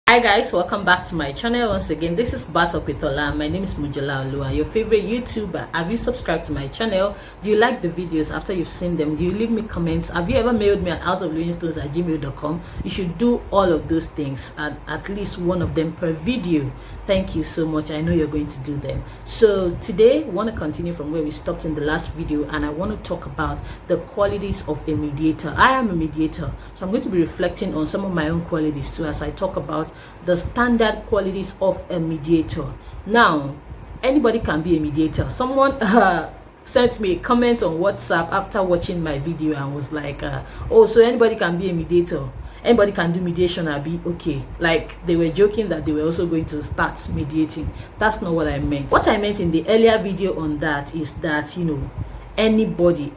Hi guys, welcome back to my channel once again. This is Batok with Ola. My name is Mujala Olua, your favorite YouTuber. Have you subscribed to my channel? Do you like the videos after you've seen them? Do you leave me comments? Have you ever mailed me at houseoflivingstones@gmail.com? You should do all of those things and at least one of them per video. Thank you so much. I know you're going to do them. So today I want to continue from where we stopped in the last video, and I want to talk about the qualities of a mediator. I am a mediator, so I'm going to be reflecting on some of my own qualities too as I talk about the standard qualities of a mediator. Now, anybody can be a mediator. Someone sent me a comment on WhatsApp after watching my video and was like, oh, so anybody can be a mediator, anybody can do mediation. I'll be okay. Like they were joking that they were also going to start mediating. That's not what I meant. What I meant in the earlier video on that is that, you know, anybody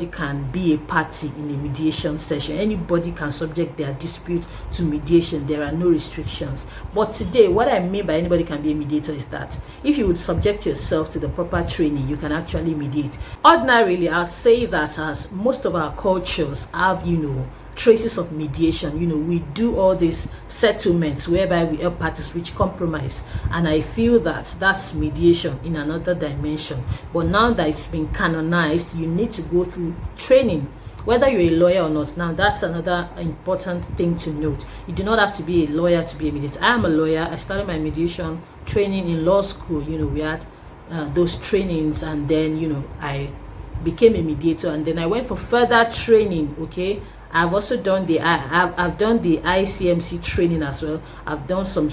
can be a party in a mediation session. Anybody can subject their dispute to mediation. There are no restrictions. But today, what I mean by anybody can be a mediator is that if you would subject yourself to the proper training, you can actually mediate. Ordinarily, I'd say that as most of our cultures have, you know, traces of mediation. You know, we do all these settlements whereby we help parties reach compromise, and I feel that that's mediation in another dimension. But now that it's been canonized, you need to go through training, whether you're a lawyer or not. Now that's another important thing to note. You do not have to be a lawyer to be a mediator. I am a lawyer. I started my mediation training in law school. You know, we had those trainings, and then, you know, I became a mediator, and then I went for further training. Okay, I've also done the I've done the ICMC training as well. I've done some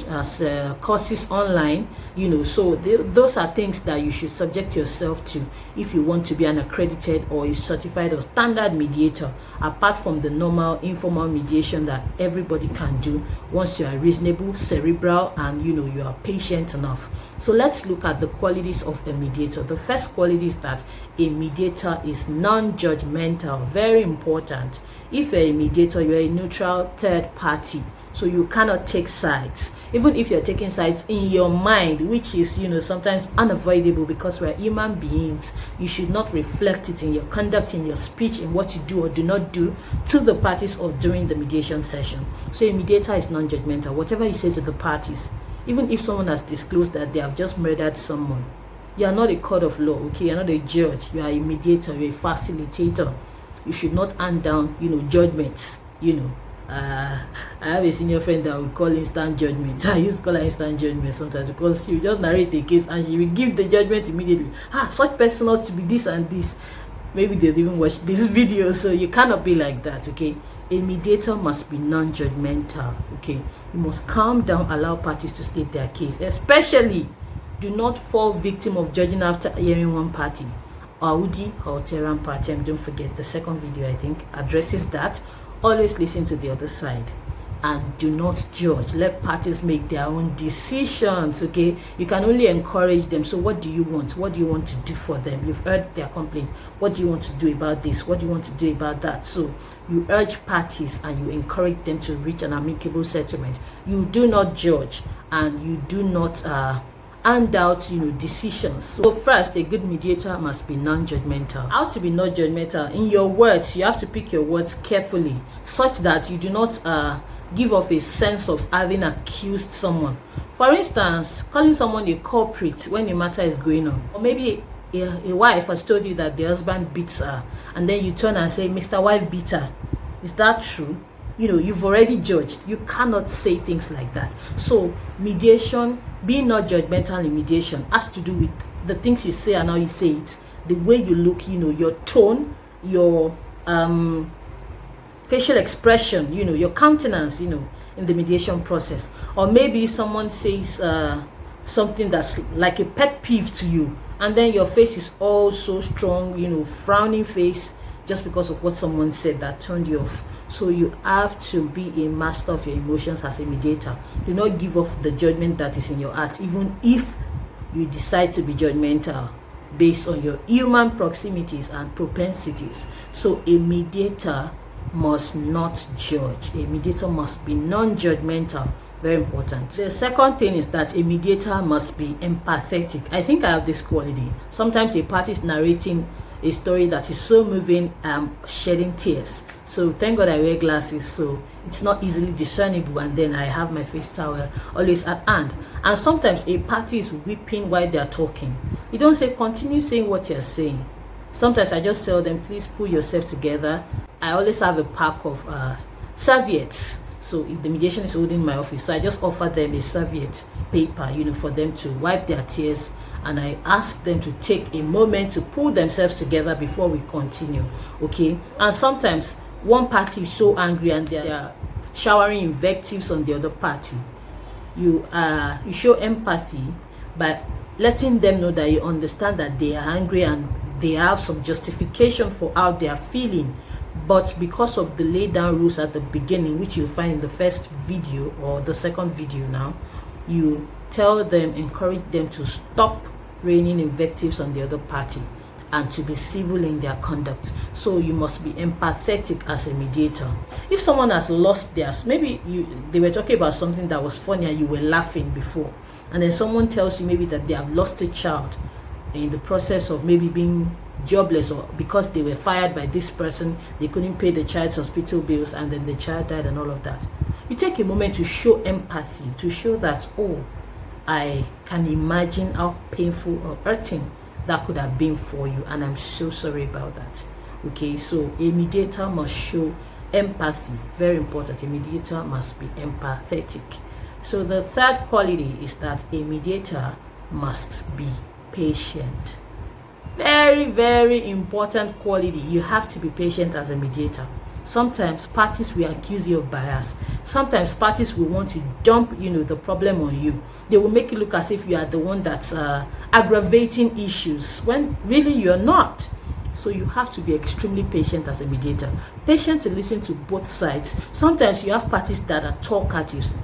courses online, you know. So those are things that you should subject yourself to if you want to be an accredited or a certified or standard mediator, apart from the normal informal mediation that everybody can do once you are reasonable, cerebral, and, you know, you are patient enough. So let's look at the qualities of a mediator. The first quality is that a mediator is non-judgmental. Very important. If you're a mediator, you're a neutral third party, so you cannot take sides. Even if you're taking sides in your mind, which is, you know, sometimes unavoidable because we're human beings, you should not reflect it in your conduct, in your speech, in what you do or do not do to the parties or during the mediation session. So a mediator is non-judgmental. Whatever you say to the parties, even if someone has disclosed that they have just murdered someone, you are not a court of law, okay? You're not a judge. You are a mediator. You're a facilitator. You should not hand down, you know, judgments. You know, I have a senior friend that we call instant judgment. I used to call her instant judgment sometimes because she will just narrate a case and she will give the judgment immediately. Such person ought to be this and this. Maybe they didn't watch this video, so you cannot be like that, okay? A mediator must be non-judgmental, okay? You must calm down, allow parties to state their case. Especially, do not fall victim of judging after hearing one party. Audi or Tehran party, and don't forget the second video, I think, addresses that. Always listen to the other side and do not judge. Let parties make their own decisions, okay? You can only encourage them. So what do you want? What do you want to do for them? You've heard their complaint. What do you want to do about this? What do you want to do about that? So you urge parties and you encourage them to reach an amicable settlement. You do not judge and you do not hand out, you know, decisions. So first, a good mediator must be non-judgmental. How to be non-judgmental? In your words, you have to pick your words carefully such that you do not give off a sense of having accused someone. For instance, calling someone a culprit when a matter is going on, or maybe a wife has told you that the husband beats her, and then you turn and say, Mr. Wife beat her. Is that true? You know, you've already judged. You cannot say things like that. So mediation, being not judgmental in mediation, has to do with the things you say and how you say it, the way you look, you know, your tone, your facial expression, you know, your countenance, you know, in the mediation process. Or maybe someone says something that's like a pet peeve to you, and then your face is all so strong, you know, frowning face, just because of what someone said that turned you off. So you have to be a master of your emotions as a mediator. Do not give off the judgment that is in your heart, even if you decide to be judgmental based on your human proximities and propensities. So a mediator must not judge. A mediator must be non-judgmental. Very important. The second thing is that a mediator must be empathetic. I think I have this quality. Sometimes a party is narrating a story that is so moving, shedding tears. So thank God I wear glasses, so it's not easily discernible, and then I have my face towel always at hand. And sometimes a party is weeping while they are talking. You don't say continue saying what you're saying. Sometimes I just tell them, please pull yourself together. I always have a pack of serviettes. So if the mediation is holding my office, so I just offer them a serviette paper, for them to wipe their tears, and I ask them to take a moment to pull themselves together before we continue. Okay? And sometimes one party is so angry and they are showering invectives on the other party. You show empathy by letting them know that you understand that they are angry and they have some justification for how they are feeling. But because of the laid down rules at the beginning, which you'll find in the first video or the second video now, you tell them, encourage them to stop raining invectives on the other party and to be civil in their conduct. So you must be empathetic as a mediator. If someone has lost theirs, maybe they were talking about something that was funny and you were laughing before, and then someone tells you maybe that they have lost a child in the process of maybe being jobless, or because they were fired by this person, they couldn't pay the child's hospital bills, and then the child died and all of that. You take a moment to show empathy, to show that, oh, I can imagine how painful or hurting that could have been for you, and I'm so sorry about that. Okay, so a mediator must show empathy. Very important. A mediator must be empathetic. So the third quality is that a mediator must be patient. Very, very important quality. You have to be patient as a mediator. Sometimes parties will accuse you of bias. Sometimes parties will want to dump, the problem on you. They will make it look as if you are the one that's aggravating issues, when really you're not. So you have to be extremely patient as a mediator. Patient to listen to both sides. Sometimes you have parties that are talkatives.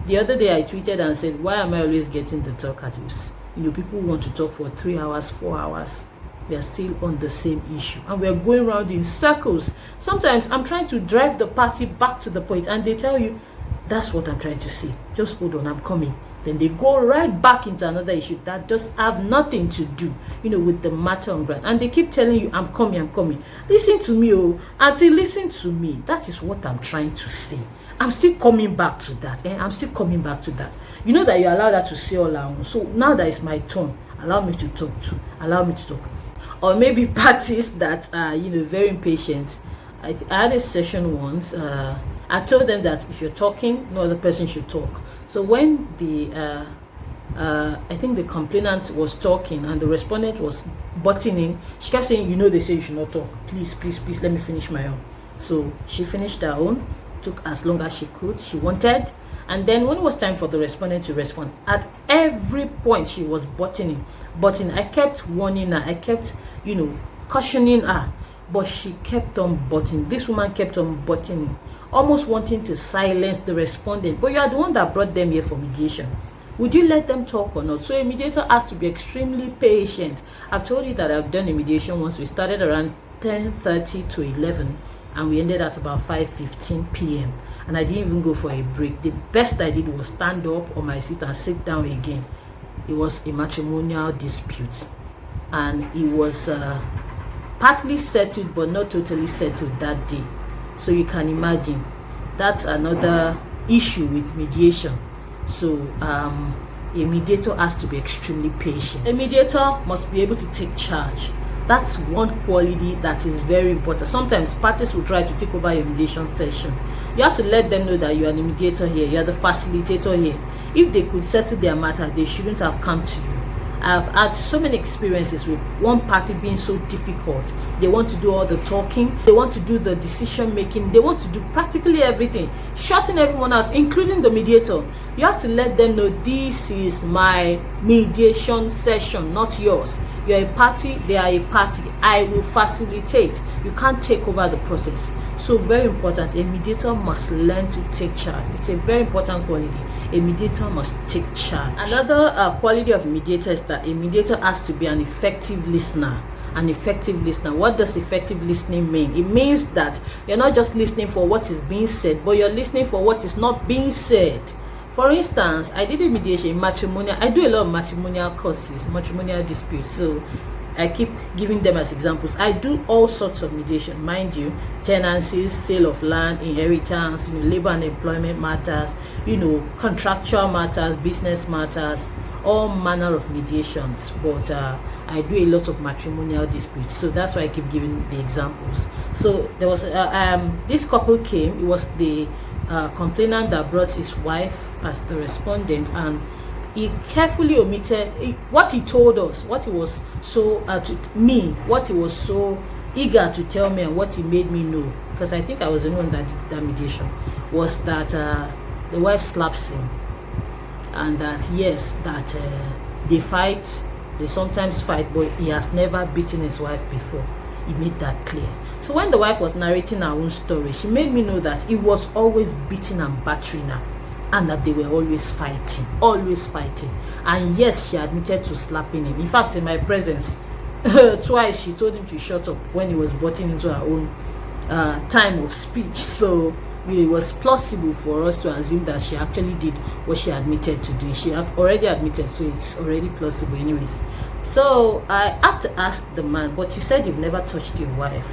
The other day I tweeted and said, why am I always getting the talkatives? People want to talk for 3 hours, 4 hours. We are still on the same issue and we are going around in circles. Sometimes I'm trying to drive the party back to the point and they tell you, that's what I'm trying to say. Just hold on, I'm coming. Then they go right back into another issue that does have nothing to do, with the matter on ground. And they keep telling you, I'm coming, I'm coming. Listen to me, auntie, listen to me. That is what I'm trying to say. I'm still coming back to that. I'm still coming back to that. You know that you allow that to say all along. So now that it's my turn, allow me to talk too. Allow me to talk. Or maybe parties that are, very impatient. I had a session once. I told them that if you're talking, no other person should talk. So when I think the complainant was talking and the respondent was butting in, she kept saying, they say you should not talk. Please, please, please, let me finish my own. So she finished her own, took as long as she could, she wanted. And then when it was time for the respondent to respond, at every point she was butting in. I kept warning her, I kept, cautioning her, but she kept on butting. This woman kept on butting, almost wanting to silence the respondent. But you are the one that brought them here for mediation. Would you let them talk or not? So a mediator has to be extremely patient. I've told you that I've done a mediation once. We started around 10:30 to 11. And we ended at about 5:15 p.m. and I didn't even go for a break. The best I did was stand up on my seat and sit down again. It was a matrimonial dispute, and it was partly settled but not totally settled that day. So you can imagine that's another issue with mediation. So a mediator has to be extremely patient. A mediator must be able to take charge. That's one quality that is very important. Sometimes parties will try to take over your mediation session. You have to let them know that you are the mediator here, you are the facilitator here. If they could settle their matter, they shouldn't have come to you. I've had so many experiences with one party being so difficult. They want to do all the talking, they want to do the decision making, they want to do practically everything, shutting everyone out, including the mediator. You have to let them know, this is my mediation session, not yours. You're a party, they are a party. I will facilitate. You can't take over the process. So very important, a mediator must learn to take charge. It's a very important quality. A mediator must take charge. Another quality of a mediator is that a mediator has to be an effective listener. An effective listener. What does effective listening mean? It means that you're not just listening for what is being said, but you're listening for what is not being said. For instance, I did a mediation in matrimonial. I do a lot of matrimonial courses, matrimonial disputes. So I keep giving them as examples. I do all sorts of mediation, mind you, tenancies, sale of land, inheritance, labor and employment matters, contractual matters, business matters, all manner of mediations. But I do a lot of matrimonial disputes, so that's why I keep giving the examples. So there was this couple came. It was the complainant that brought his wife as the respondent, and he carefully omitted what he told us, what he was so what he was so eager to tell me, and what he made me know, because I think I was the one that did that mediation, was that the wife slaps him, and that yes, that they fight, they sometimes fight, but he has never beaten his wife before. He made that clear. So when the wife was narrating her own story, she made me know that he was always beating and battering her, and that they were always fighting. And yes, she admitted to slapping him. In fact, in my presence, twice she told him to shut up when he was butting into her own time of speech. So it was plausible for us to assume that she actually did what she admitted to do. She already admitted, so it's already plausible anyways. So I had to ask the man, but you said you've never touched your wife.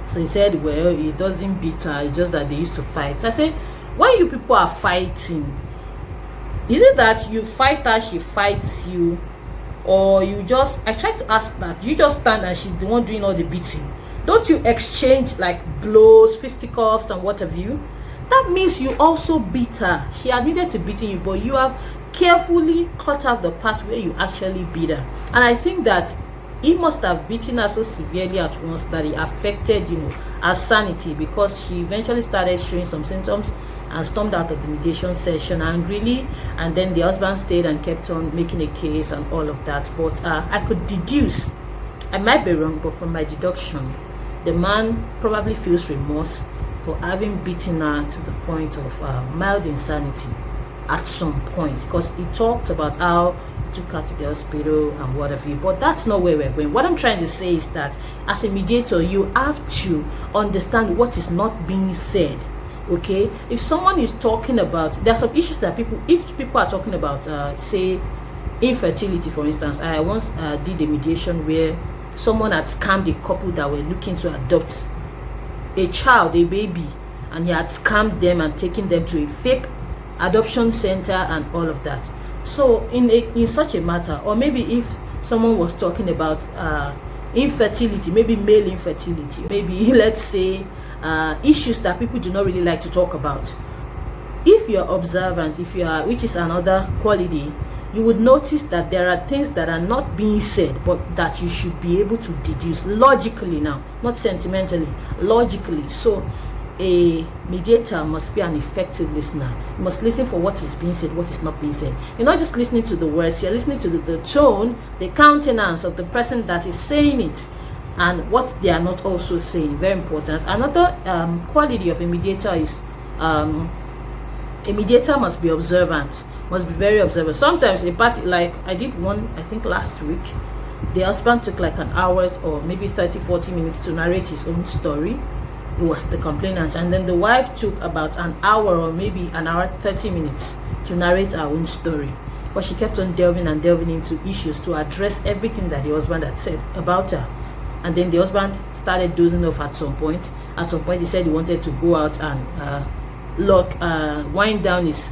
So he said, well, he doesn't beat her, it's just that they used to fight. So I said, when you people are fighting, is it that you fight her, she fights you, or you just, I tried to ask that, you just stand and she's the one doing all the beating? Don't you exchange like blows, fisticuffs and what have you? That means you also beat her. She admitted to beating you, but you have carefully cut out the part where you actually beat her. And I think that he must have beaten her so severely at once that it affected, her sanity, because she eventually started showing some symptoms and stormed out of the mediation session angrily, and then the husband stayed and kept on making a case and all of that. But I could deduce, I might be wrong, but from my deduction, the man probably feels remorse for having beaten her to the point of mild insanity at some point, because he talked about how he took her to the hospital and what have you. But that's not where we're going. What I'm trying to say is that as a mediator, you have to understand what is not being said. Okay, if someone is talking about, there are some issues that if people are talking about, say infertility, for instance. I once did a mediation where someone had scammed a couple that were looking to adopt a child, a baby, and he had scammed them and taken them to a fake adoption center and all of that. So in such a matter, or maybe if someone was talking about infertility, maybe male infertility, maybe let's say issues that people do not really like to talk about, if you're observant, if you are, which is another quality, you would notice that there are things that are not being said, but that you should be able to deduce logically now, not sentimentally, logically. So a mediator must be an effective listener. You must listen for what is being said, what is not being said. You're not just listening to the words, you're listening to the tone, the countenance of the person that is saying it, and what they are not also saying. Very important. Another quality of a mediator is a mediator must be observant, must be very observant. Sometimes a party, like I did one, I think last week, the husband took like an hour or maybe 30-40 minutes to narrate his own story. It was the complainant, and then the wife took about an hour or maybe an hour 30 minutes to narrate her own story. But she kept on delving into issues to address everything that the husband had said about her. And then the husband started dozing off at some point. At some point he said he wanted to go out and wind down his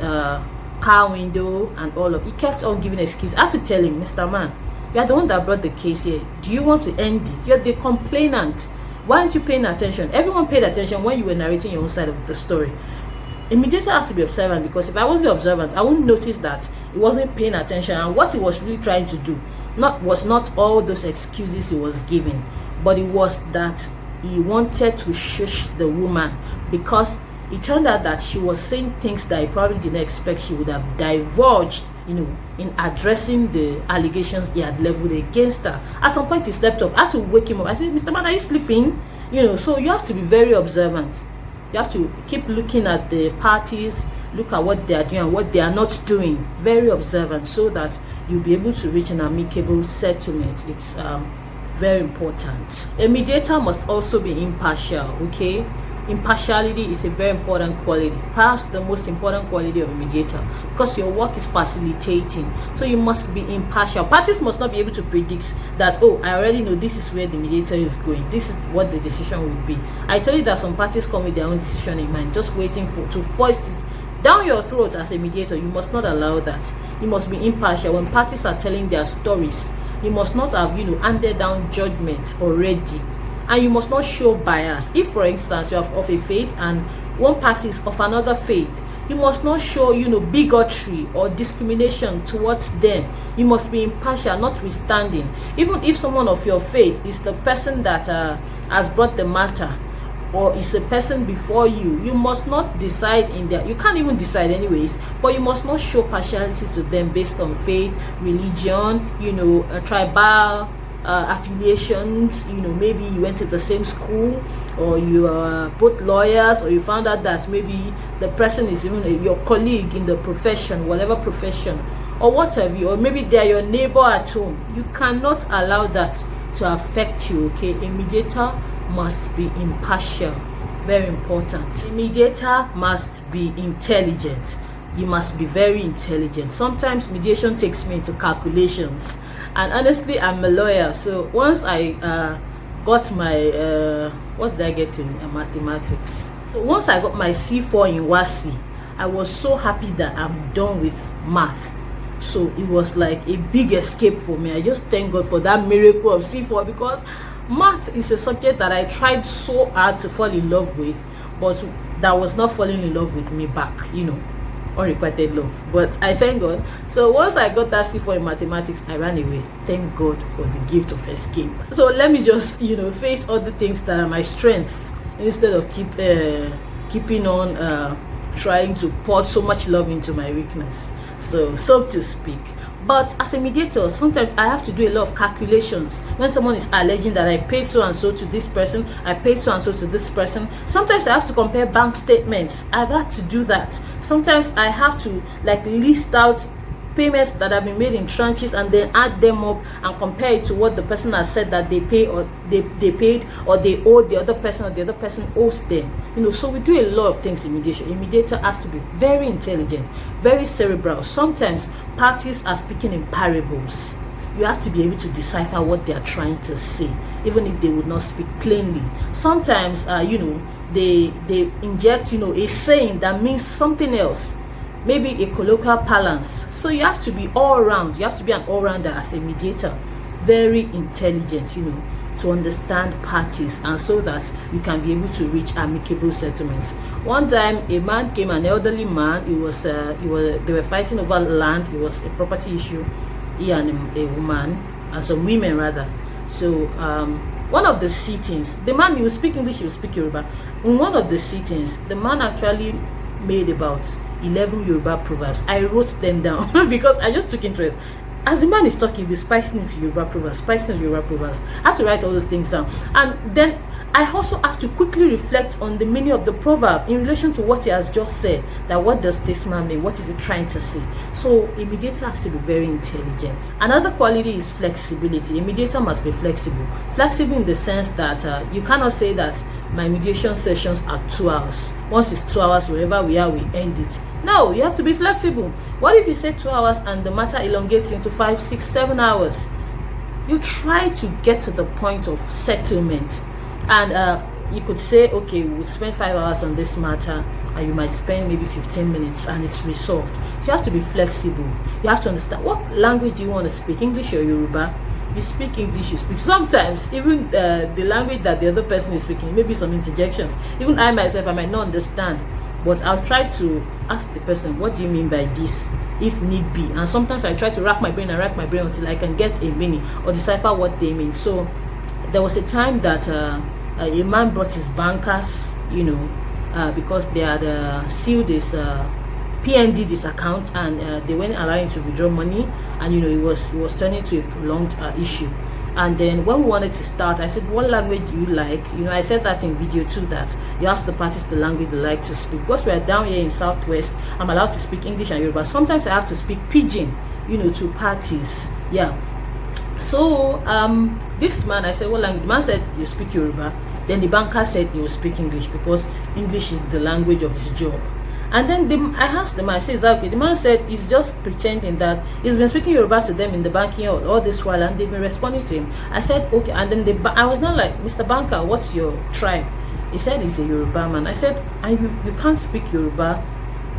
car window and all of. He kept on giving excuses. I had to tell him, Mr. Man, you are the one that brought the case here. Do you want to end it? You're the complainant. Why aren't you paying attention? Everyone paid attention when you were narrating your own side of the story. A mediator has to be observant, because if I wasn't observant, I wouldn't notice that he wasn't paying attention, and what he was really trying to do was not all those excuses he was giving, but it was that he wanted to shush the woman, because it turned out that she was saying things that he probably didn't expect she would have divulged, in addressing the allegations he had leveled against her. At some point he slept off. I had to wake him up. I said, Mr. Man, are you sleeping? So you have to be very observant. You have to keep looking at the parties, look at what they are doing and what they are not doing. Very observant, so that you'll be able to reach an amicable settlement. It's very important. A mediator must also be impartial, okay? impartiality is a very important quality, perhaps the most important quality of a mediator, because your work is facilitating. So you must be impartial. Parties must not be able to predict that, oh, I already know this is where the mediator is going, this is what the decision will be. I tell you that some parties come with their own decision in mind, just waiting to force it down your throat. As a mediator, you must not allow that. You must be impartial. When parties are telling their stories, you must not have, handed down judgments already, and you must not show bias. If, for instance, you are of a faith and one party is of another faith, you must not show, bigotry or discrimination towards them. You must be impartial, notwithstanding. Even if someone of your faith is the person that has brought the matter, or is a person before you, you must not decide in their, you can't even decide anyways, but you must not show partiality to them based on faith, religion, tribal affiliations. Maybe you went to the same school, or you are both lawyers, or you found out that maybe the person is even your colleague in the profession, whatever profession, or what have you, or maybe they are your neighbor at home. You cannot allow that to affect you. Okay, a mediator must be impartial. Very important. A mediator must be intelligent. You must be very intelligent. Sometimes mediation takes me into calculations, and honestly, I'm a lawyer, so once I got my what did I get in mathematics? So once I got my C4 in WASI, I was so happy that I'm done with math. So it was like a big escape for me. I just thank God for that miracle of C4, because math is a subject that I tried so hard to fall in love with, but that was not falling in love with me back, unrequited love. But I thank God. So once I got that C4 in mathematics, I ran away. Thank God for the gift of escape. So let me just face other things that are my strengths, instead of keeping on trying to pour so much love into my weakness, so to speak. But as a mediator, sometimes I have to do a lot of calculations. When someone is alleging that I paid so and so to this person, I paid so and so to this person, sometimes I have to compare bank statements. I've had to do that. Sometimes I have to list out payments that have been made in tranches and then add them up and compare it to what the person has said that they pay, or they paid, or they owe the other person, or the other person owes them. So we do a lot of things in mediation. A mediator has to be very intelligent, very cerebral. Sometimes parties are speaking in parables. You have to be able to decipher what they are trying to say, even if they would not speak plainly. Sometimes they inject a saying that means something else, maybe a colloquial parlance. So you have to be all around. You have to be an all-rounder as a mediator. Very intelligent, to understand parties, and so that you can be able to reach amicable settlements. One time, a man came, an elderly man. They were fighting over land. It was a property issue. He and a woman, and some women rather. So one of the sittings, the man, he would speak English, he would speak Yoruba. In one of the sittings, the man actually made about 11 Yoruba proverbs. I wrote them down because I just took interest. As the man is talking, he's spicing with Yoruba proverbs, I had to write all those things down. And then I also have to quickly reflect on the meaning of the proverb in relation to what he has just said. That what does this man mean? What is he trying to say? So a mediator has to be very intelligent. Another quality is flexibility. A mediator must be flexible. Flexible in the sense that you cannot say that my mediation sessions are 2 hours. Once it's 2 hours, wherever we are, we end it. No, you have to be flexible. What if you say 2 hours and the matter elongates into 5, 6, 7 hours? You try to get to the point of settlement. And you could say, okay, we'll spend 5 hours on this matter, and you might spend maybe 15 minutes and it's resolved. So you have to be flexible. You have to understand what language you want to speak, English or Yoruba. You speak English, you speak. Sometimes even the language that the other person is speaking, maybe some interjections. Even I myself, I might not understand, but I'll try to ask the person, what do you mean by this, if need be? And sometimes I try to rack my brain until I can get a meaning or decipher what they mean. So there was a time that a man brought his bankers, because they had sealed this PND this account, and they weren't allowing to withdraw money, and it was turning to a prolonged issue. And then when we wanted to start, I said, what language do you like? I said that in video too, that you ask the parties the language they like to speak. Because we are down here in Southwest, I'm allowed to speak English and Yoruba. Sometimes I have to speak Pidgin, to parties. Yeah. So this man, I said, what language? The man said, you speak Yoruba. Then the banker said he will speak English because English is the language of his job. And then I asked the man, I said, is that okay? The man said he's just pretending that he's been speaking Yoruba to them in the banking all this while, and they've been responding to him. I said, okay. And then I was not like, Mr. Banker, what's your tribe? He said he's a Yoruba man. I said, and you can't speak Yoruba.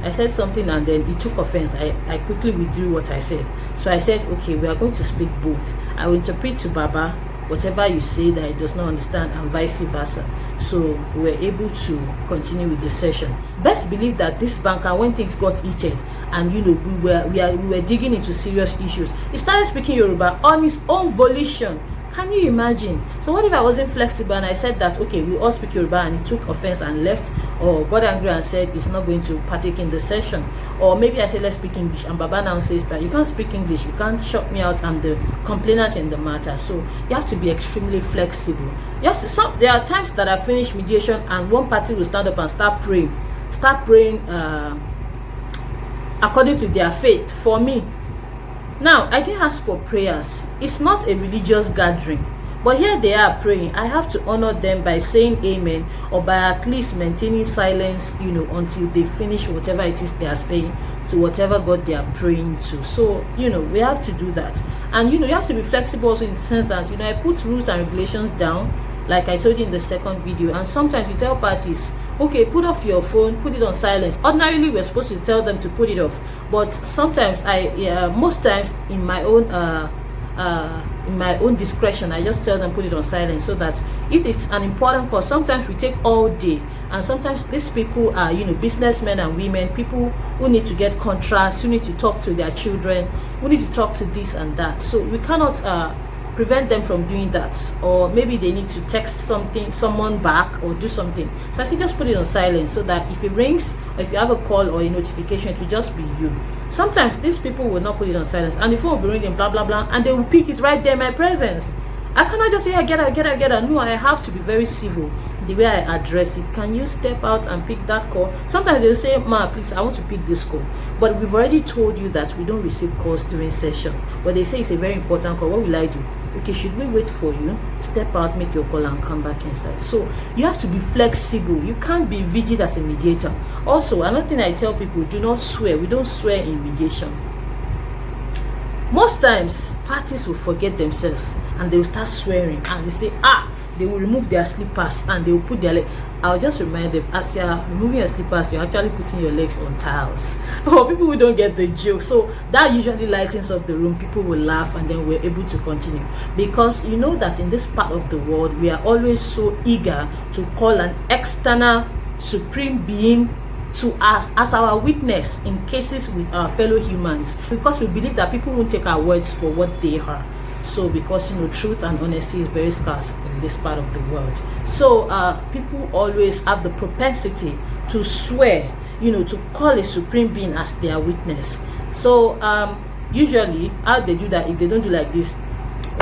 I said something, and then he took offense. I quickly withdrew what I said. So I said, okay, we are going to speak both. I will interpret to Baba whatever you say that he does not understand, and vice versa. So we were able to continue with the session. Best believe that this banker, when things got heated, and we were digging into serious issues, he started speaking Yoruba on his own volition. Can you imagine? So what if I wasn't flexible and I said that, okay, we all speak Yoruba, and he took offense and left, or got angry and said he's not going to partake in the session? Or maybe I said, let's speak English, and Baba now says that you can't speak English, you can't shut me out, I'm the complainant in the matter. So you have to be extremely flexible. You have to, there are times that I finish mediation and one party will stand up and start praying according to their faith for me. Now, I didn't ask for prayers. It's not a religious gathering. But here they are praying. I have to honor them by saying amen, or by at least maintaining silence, until they finish whatever it is they are saying to whatever God they are praying to. So, we have to do that. And, you have to be flexible also in the sense that, I put rules and regulations down, like I told you in the second video. And sometimes you tell parties, okay, put off your phone, put it on silence. Ordinarily, we're supposed to tell them to put it off. But sometimes most times in my own discretion, I just tell them put it on silence, so that if it's an important call, sometimes we take all day, and sometimes these people are businessmen and women, people who need to get contracts, who need to talk to their children, who need to talk to this and that. So we cannot prevent them from doing that, or maybe they need to text someone back or do something. So I say just put it on silence, so that if it rings, or if you have a call or a notification, it will just be you. Sometimes these people will not put it on silence, and the phone will be ringing, blah blah blah, and they will pick it right there in my presence. I cannot just say, yeah, get out. No, I have to be very civil the way I address it. Can you step out and pick that call? Sometimes they'll say, ma, please, I want to pick this call. But we've already told you that we don't receive calls during sessions. But they say it's a very important call. What will I do? Okay, should we wait for you? Step out, make your call, and come back inside. So you have to be flexible. You can't be rigid as a mediator. Also, another thing I tell people, do not swear. We don't swear in mediation. Most times, parties will forget themselves and they will start swearing, and they say, they will remove their slippers and they will put their leg. I'll just remind them, as you're removing your slippers, you're actually putting your legs on tiles. Or people who don't get the joke. So that usually lightens up the room. People will laugh, and then we're able to continue. Because you know that in this part of the world, we are always so eager to call an external supreme being to us as our witness in cases with our fellow humans, because we believe that people won't take our words for what they are. So because truth and honesty is very scarce in this part of the world, so people always have the propensity to swear, to call a supreme being as their witness. So usually how they do that, if they don't do like this,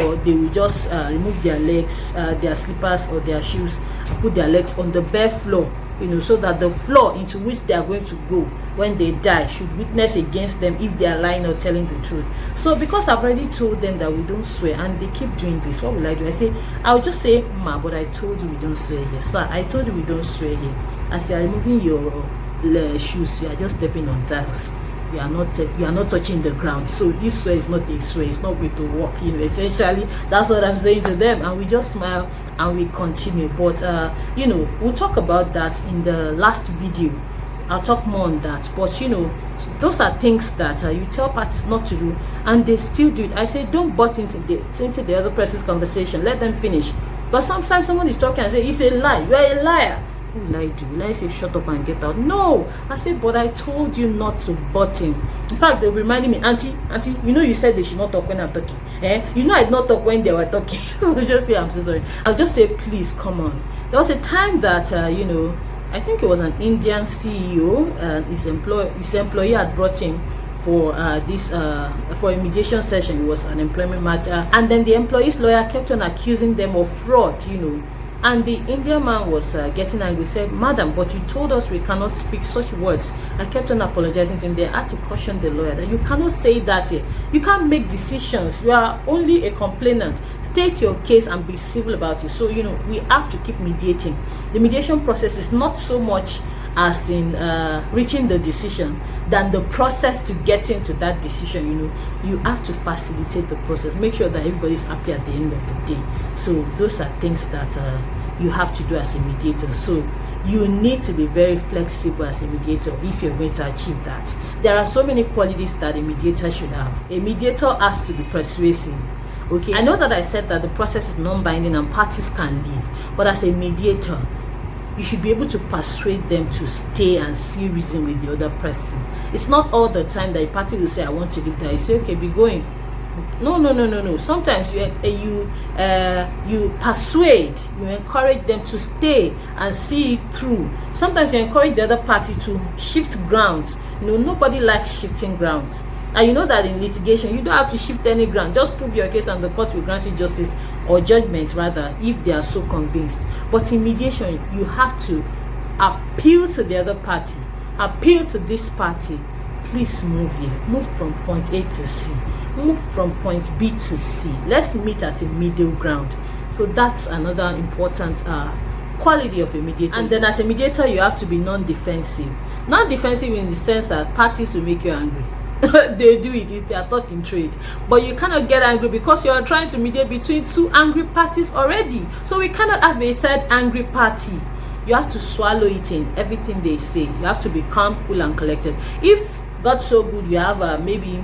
or they will just remove their legs, their slippers or their shoes, and put their legs on the bare floor, so that the floor into which they are going to go when they die should witness against them if they are lying or telling the truth. So because I've already told them that we don't swear, and they keep doing this, what will I do? I'll just say, ma, but I told you we don't swear here. Sir, I told you we don't swear here. As you are removing your shoes, you are just stepping on tiles. You are not touching the ground. So this swear is not a swear. It's not going to work. Essentially, that's what I'm saying to them, and we just smile and we continue. But we'll talk about that in the last video. I'll talk more on that. But those are things that you tell parties not to do, and they still do it. I say, don't butt into the other person's conversation. Let them finish. But sometimes someone is talking and say, it's a lie. You are a liar. What will I do? Will I say shut up and get out? No. I say, but I told you not to butt in. In fact, they'll be reminding me, auntie, you said they should not talk when I'm talking. I did not talk when they were talking. So just say, I'm so sorry. I'll just say, please, come on. There was a time that I think it was an Indian CEO, and his employee had brought him for for a mediation session. It was an employment matter, and then the employee's lawyer kept on accusing them of fraud, And the Indian man was getting angry. He said, "Madam, but you told us we cannot speak such words." I kept on apologizing to him. They had to caution the lawyer that you cannot say that here. You can't make decisions. You are only a complainant. State your case and be civil about it. So, we have to keep mediating. The mediation process is not so much as in reaching the decision than the process to get into that decision. You have to facilitate the process, make sure that everybody's happy at the end of the day. So those are things that you have to do as a mediator. So you need to be very flexible as a mediator if you're going to achieve that. There are so many qualities that a mediator should have. A mediator has to be persuasive. Okay, I know that I said that the process is non-binding and parties can leave, but as a mediator, you should be able to persuade them to stay and see reason with the other person. It's not all the time that a party will say, "I want to leave there." You say, "Okay, be going." No. Sometimes you persuade, you encourage them to stay and see it through. Sometimes you encourage the other party to shift grounds. Nobody likes shifting grounds. And you know that in litigation, you don't have to shift any ground. Just prove your case and the court will grant you justice, or judgment rather, if they are so convinced. But in mediation, you have to appeal to the other party, appeal to this party. Please move here. Move from point A to C. Move from point B to C. Let's meet at a middle ground. So that's another important quality of a mediator. And then as a mediator, you have to be non-defensive. Non-defensive in the sense that parties will make you angry. They do it if they are stuck in trade, but you cannot get angry because you are trying to mediate between two angry parties already. So we cannot have a third angry party. You have to swallow it in everything they say. You have to be calm, cool and collected. If God so good, you have maybe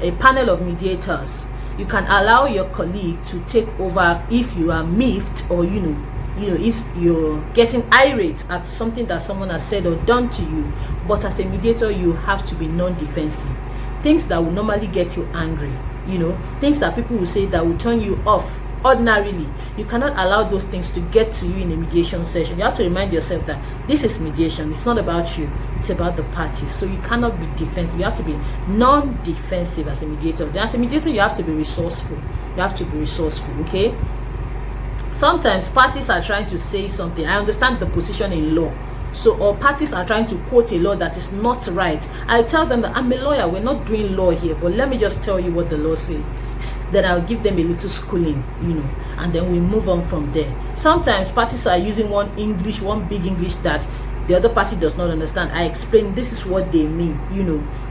a panel of mediators, you can allow your colleague to take over if you are miffed, or if you're getting irate at something that someone has said or done to you. But as a mediator, you have to be non-defensive. Things that will normally get you angry, things that people will say that will turn you off ordinarily, you cannot allow those things to get to you in a mediation session. You have to remind yourself that this is mediation. It's not about you. It's about the parties. So you cannot be defensive. You have to be non-defensive as a mediator. Then as a mediator, you have to be resourceful. You have to be resourceful, okay? Sometimes parties are trying to say something. I understand the position in law. Or parties are trying to quote a law that is not right. I tell them that I'm a lawyer. We're not doing law here, but let me just tell you what the law says. Then I'll give them a little schooling, and then we move on from there. Sometimes parties are using one big English that the other party does not understand. I explain this is what they mean,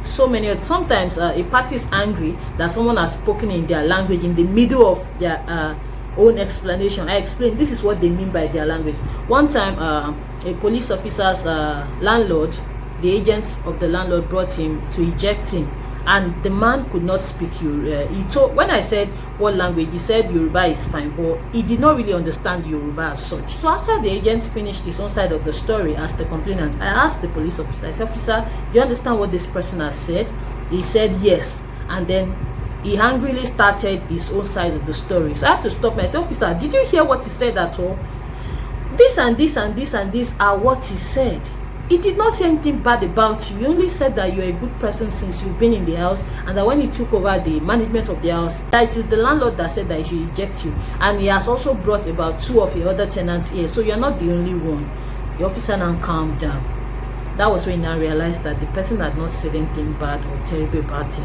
sometimes a party is angry that someone has spoken in their language in the middle of their own explanation. I explain this is what they mean by their language. One time a police officer's landlord, the agents of the landlord brought him to eject him, and the man could not speak Yoruba. When I said what language, he said Yoruba is fine, but he did not really understand Yoruba as such. So after the agents finished his own side of the story as the complainant, I asked the police officer, I said, "Officer, do you understand what this person has said?" He said yes, and then he angrily started his own side of the story. So I had to stop myself. "Officer, did you hear what he said at all? This and this and this and this are what he said. He did not say anything bad about you. He only said that you're a good person since you've been in the house, and that when he took over the management of the house, that it is the landlord that said that he should eject you, and he has also brought about 2 of your other tenants here, so you're not the only one." The officer now calmed down. That was when I realized that the person had not said anything bad or terrible about him,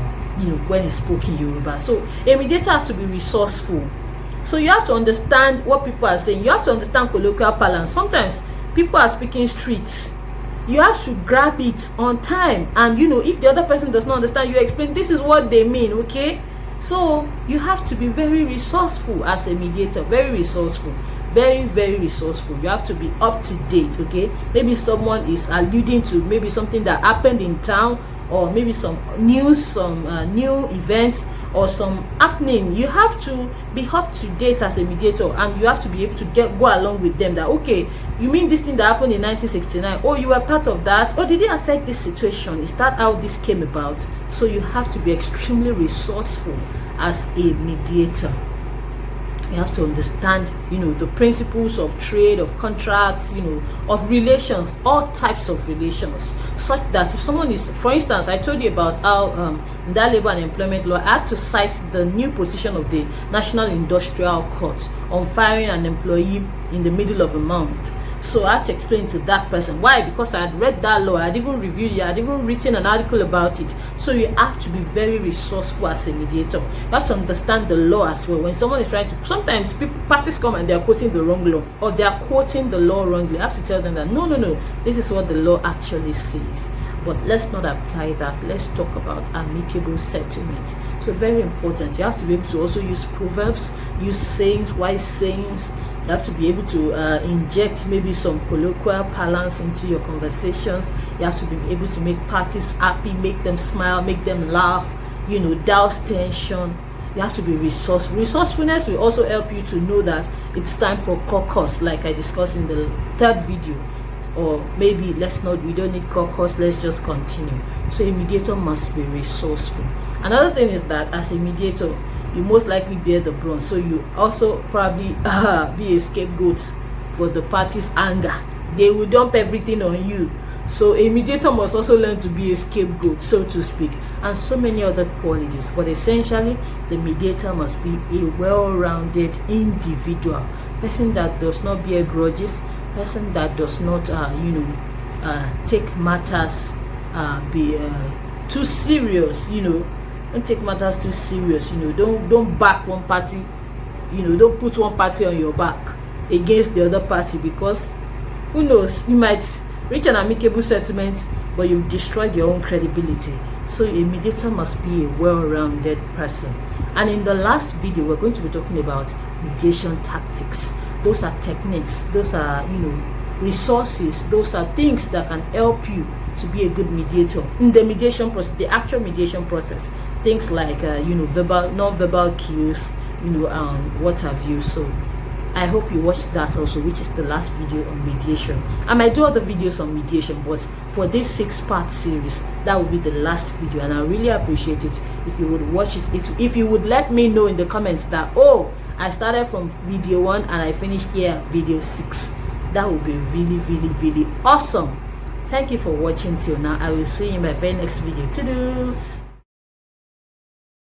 when he spoke in Yoruba. So a mediator has to be resourceful. So you have to understand what people are saying. You have to understand colloquial parlance. Sometimes people are speaking streets. You have to grab it on time, and if the other person does not understand, you explain this is what they mean, okay? So you have to be very resourceful as a mediator, very resourceful, very, very resourceful. You have to be up to date, okay? Maybe someone is alluding to maybe something that happened in town, or maybe some news, some new events, or some happening. You have to be up to date as a mediator, and you have to be able to go along with them. That, okay, you mean this thing that happened in 1969? Oh, you were part of that? Or did it affect this situation? Is that how this came about? So you have to be extremely resourceful as a mediator. You have to understand, the principles of trade, of contracts, of relations, all types of relations, such that if someone is, for instance, I told you about how in that labor and employment law, I had to cite the new position of the National Industrial Court on firing an employee in the middle of a month. So I had to explain to that person. Why? Because I had read that law, I had even reviewed it, I had even written an article about it. So you have to be very resourceful as a mediator. You have to understand the law as well. When someone is trying to, sometimes parties come and they are quoting the wrong law, or they are quoting the law wrongly. I have to tell them that no, this is what the law actually says. But let's not apply that. Let's talk about amicable settlement. So very important. You have to be able to also use proverbs, use sayings, wise sayings. You have to be able to inject maybe some colloquial parlance into your conversations. You have to be able to make parties happy, make them smile, make them laugh, douse tension. You have to be resourceful. Resourcefulness will also help you to know that it's time for caucus, like I discussed in the third video. Or maybe we don't need caucus, let's just continue. So a mediator must be resourceful. Another thing is that as a mediator, you most likely bear the brunt, so you also probably be a scapegoat for the party's anger. They will dump everything on you. So a mediator must also learn to be a scapegoat, so to speak, and so many other qualities. But essentially, the mediator must be a well-rounded individual, person that does not bear grudges, person that does not take matters be too serious. Don't take matters too serious. Don't back one party. Don't put one party on your back against the other party, because who knows, you might reach an amicable settlement, but you've destroyed your own credibility. So a mediator must be a well-rounded person. And in the last video, we're going to be talking about mediation tactics. Those are techniques, those are resources, those are things that can help you to be a good mediator in the mediation process, the actual mediation process. Things like verbal, non-verbal cues, what have you. So I hope you watched that also, which is the last video on mediation. I might do other videos on mediation, but for this 6-part series, that will be the last video, and I really appreciate it if you would watch it. If you would let me know in the comments that, oh, I started from video 1 and I finished here video 6. That would be really, really, really awesome. Thank you for watching till now. I will see you in my very next video. Toodles.